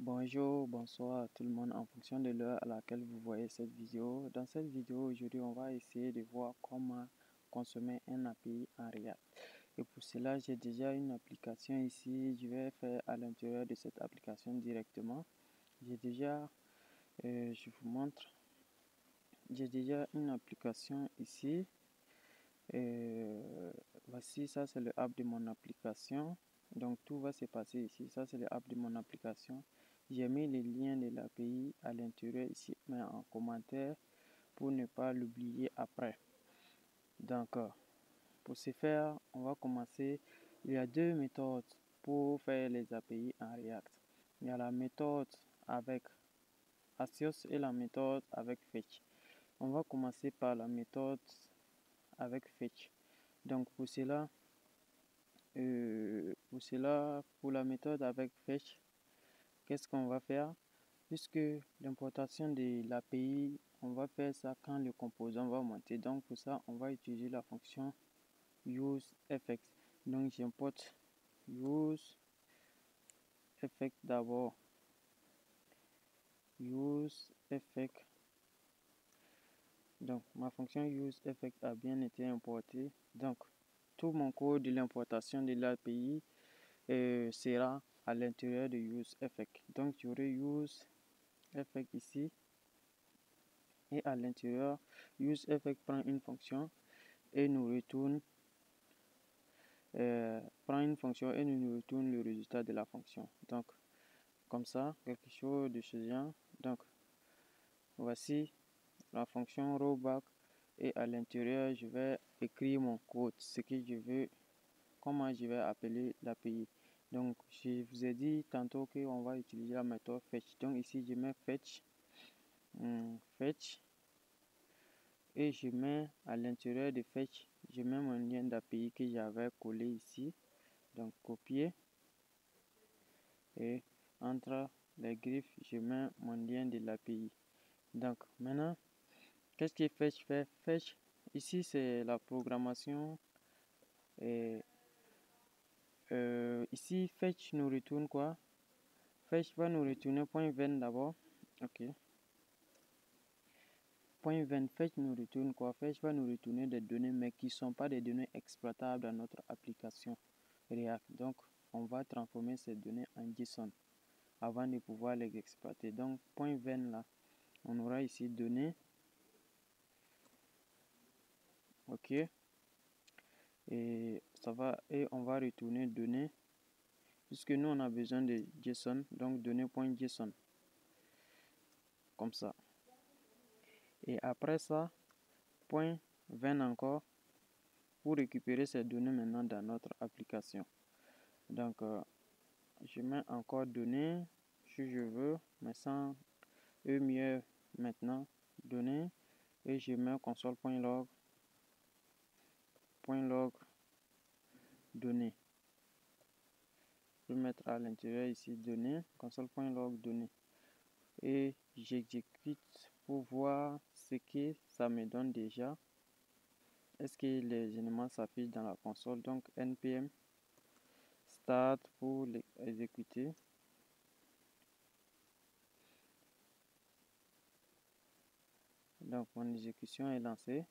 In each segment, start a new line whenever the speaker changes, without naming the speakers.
Bonjour, bonsoir à tout le monde en fonction de l'heure à laquelle vous voyez cette vidéo. Dans cette vidéo aujourd'hui, on va essayer de voir comment consommer un API en React. Et pour cela, j'ai déjà une application ici. Je vais faire à l'intérieur de cette application directement. Je vous montre. J'ai déjà une application ici. Voici, ça c'est le app de mon application. Donc tout va se passer ici. Ça c'est le app de mon application. J'ai mis les liens de l'API à l'intérieur ici, mais en commentaire pour ne pas l'oublier après. Donc, pour ce faire, on va commencer. Il y a deux méthodes pour faire les API en React. Il y a la méthode avec Axios et la méthode avec Fetch. On va commencer par la méthode avec Fetch. Donc, pour la méthode avec Fetch, qu'est-ce qu'on va faire? Puisque l'importation de l'API, on va faire ça quand le composant va monter. Donc pour ça, on va utiliser la fonction useEffect. Donc j'importe useEffect d'abord. useEffect. Donc ma fonction useEffect a bien été importée. Donc tout mon code de l'importation de l'API sera à l'intérieur de useEffect. Donc j'aurai useEffect ici. Et à l'intérieur, useEffect prend une fonction et nous retourne nous retourne le résultat de la fonction. Donc comme ça, quelque chose de ce genre. Donc voici la fonction rollback et à l'intérieur je vais écrire mon code, ce que je veux, comment je vais appeler l'API. Donc je vous ai dit tantôt qu'on va utiliser la méthode fetch. Donc ici je mets fetch et je mets à l'intérieur de fetch, je mets mon lien d'API que j'avais collé ici. Donc copier et entre les griffes, je mets mon lien de l'API. Donc maintenant, qu'est-ce que Fetch fait? Fetch, ici c'est la programmation. Et ici, Fetch nous retourne quoi? Fetch va nous retourner .20 d'abord. Ok. .20, Fetch nous retourne quoi? Fetch va nous retourner des données, mais qui ne sont pas des données exploitables dans notre application React. Donc, on va transformer ces données en JSON avant de pouvoir les exploiter. Donc, .20 là, on aura ici données. Ok. Et on va retourner données. Puisque nous, on a besoin de JSON. Donc, données.json. Comme ça. Et après ça, .20 encore. Pour récupérer ces données maintenant dans notre application. Donc, je mets encore données. Si je veux. Mais sans mieux maintenant. Données. Et je mets console.log données. Je vais mettre à l'intérieur ici données, console.log données. Et j'exécute pour voir ce que ça me donne déjà. Est-ce que les éléments s'affichent dans la console? Donc npm start pour l'exécuter. Donc mon exécution est lancée.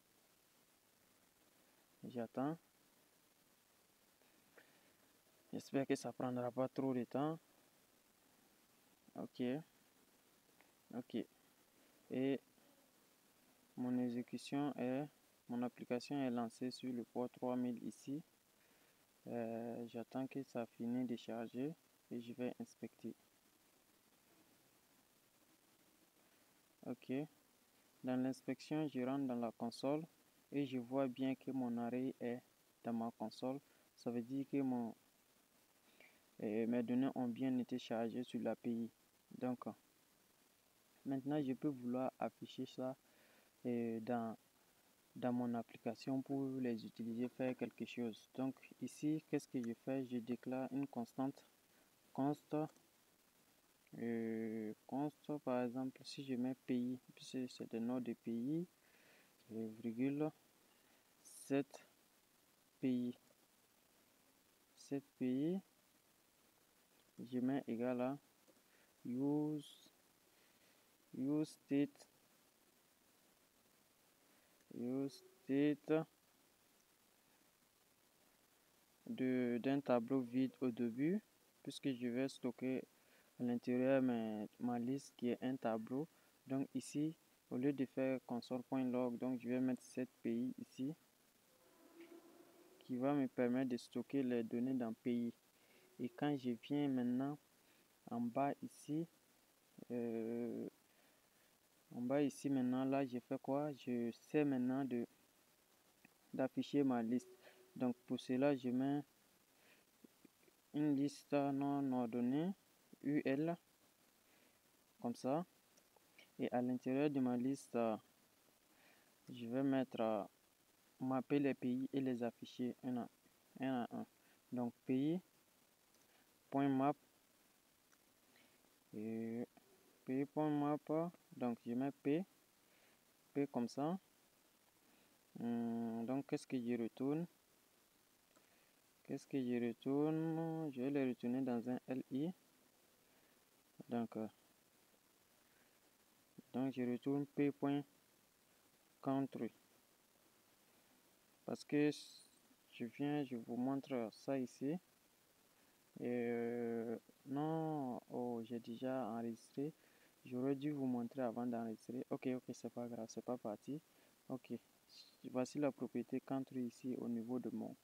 J'attends. J'espère que ça prendra pas trop de temps. Ok. Et mon application est lancée sur le port 3000 ici. J'attends que ça finisse de charger et je vais inspecter. Ok. Dans l'inspection, je rentre dans la console et je vois bien que mon array est dans ma console. Ça veut dire que mes données ont bien été chargées sur l'API. Donc, maintenant, je peux vouloir afficher ça dans mon application pour les utiliser, faire quelque chose. Donc, ici, qu'est-ce que je fais? Je déclare une constante. Const, par exemple, si je mets pays, puisque c'est le nom de pays, virgule 7 pays. 7 pays, je mets égal à use state d'un tableau vide au début, puisque je vais stocker à l'intérieur ma liste qui est un tableau. Donc ici, au lieu de faire console.log, donc je vais mettre cet pays ici, qui va me permettre de stocker les données dans pays. Et quand je viens maintenant en bas ici, maintenant, là, j'ai fait quoi? Je sais maintenant d'afficher ma liste. Donc, pour cela, je mets une liste non ordonnée, UL, comme ça. Et à l'intérieur de ma liste, je vais mapper les pays et les afficher un à un. Donc, pays.map, et pays.map, donc je mets P comme ça. Donc, qu'est-ce que je retourne? Je vais le retourner dans un LI. Donc je retourne p.country. Parce que je vous montre ça ici. Non, j'ai déjà enregistré. J'aurais dû vous montrer avant d'enregistrer. Ok, c'est pas grave, c'est pas parti. Ok, voici la propriété country ici au niveau de mon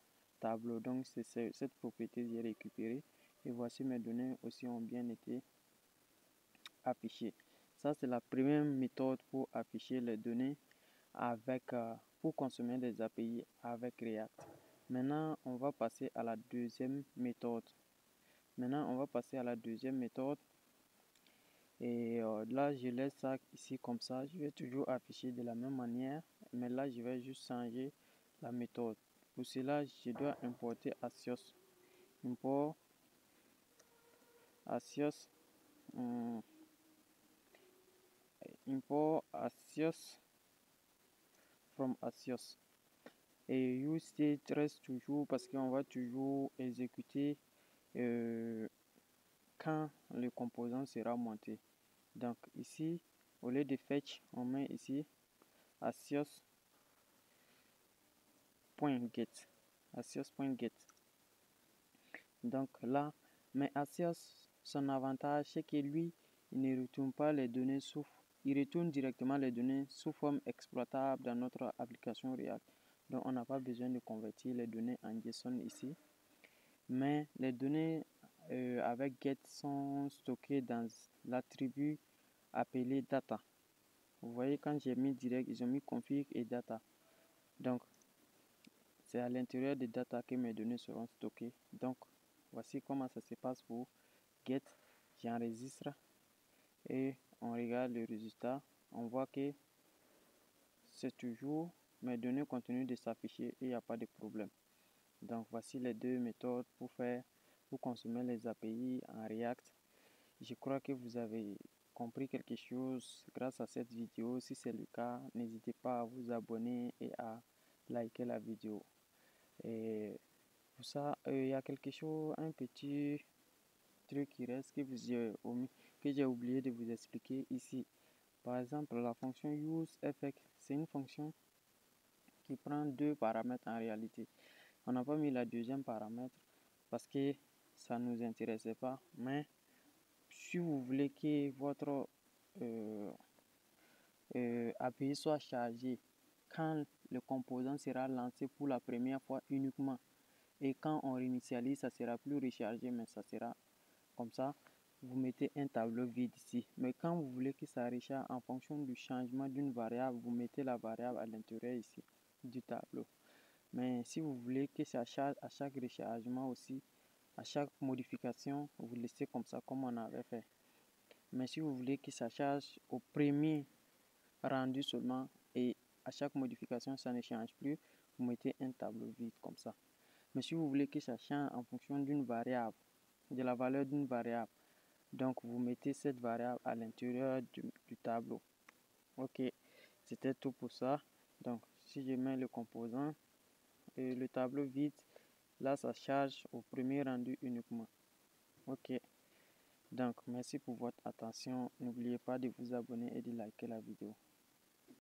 tableau. Donc c'est cette propriété que j'ai récupérée. Et voici mes données aussi ont bien été affichées. Ça c'est la première méthode pour afficher les données pour consommer des API avec React. Maintenant on va passer à la deuxième méthode. Et là je laisse ça ici comme ça. Je vais toujours afficher de la même manière, mais là je vais juste changer la méthode. Pour cela je dois importer Axios. Import Axios from Axios. Et useState reste toujours parce qu'on va toujours exécuter quand le composant sera monté. Donc ici, au lieu de fetch, on met ici Axios.get. Donc là, mais Axios, son avantage, c'est que lui, il ne retourne pas les données il retourne directement les données sous forme exploitable dans notre application React. Donc on n'a pas besoin de convertir les données en JSON ici. Mais les données avec get sont stockées dans l'attribut appelé data. Vous voyez, quand j'ai mis direct, ils ont mis config et data. Donc c'est à l'intérieur des data que mes données seront stockées. Donc voici comment ça se passe pour get. J'enregistre et on regarde le résultat. On voit que c'est toujours mes données continuent de s'afficher et il n'y a pas de problème. Donc voici les deux méthodes pour consommer les API en React. Je crois que vous avez compris quelque chose grâce à cette vidéo. Si c'est le cas, n'hésitez pas à vous abonner et à liker la vidéo. Et pour ça, il y a quelque chose, un petit truc qui reste que j'ai oublié de vous expliquer ici. Par exemple, la fonction useEffect, c'est une fonction qui prend deux paramètres en réalité. On n'a pas mis la deuxième paramètre parce que ça ne nous intéressait pas. Mais si vous voulez que votre API soit chargé quand le composant sera lancé pour la première fois uniquement, et quand on réinitialise, ça sera plus rechargé, mais ça sera comme ça. Vous mettez un tableau vide ici. Mais quand vous voulez que ça recharge en fonction du changement d'une variable, vous mettez la variable à l'intérieur ici du tableau. Mais si vous voulez que ça charge à chaque rechargement aussi, à chaque modification, vous laissez comme ça, comme on avait fait. Mais si vous voulez que ça charge au premier rendu seulement et à chaque modification, ça ne change plus, vous mettez un tableau vide comme ça. Mais si vous voulez que ça change en fonction d'une variable, de la valeur d'une variable, donc vous mettez cette variable à l'intérieur du tableau. Ok, c'était tout pour ça. Donc si je mets le composant et le tableau vide, là ça charge au premier rendu uniquement. Ok, Donc, merci pour votre attention. N'oubliez pas de vous abonner et de liker la vidéo.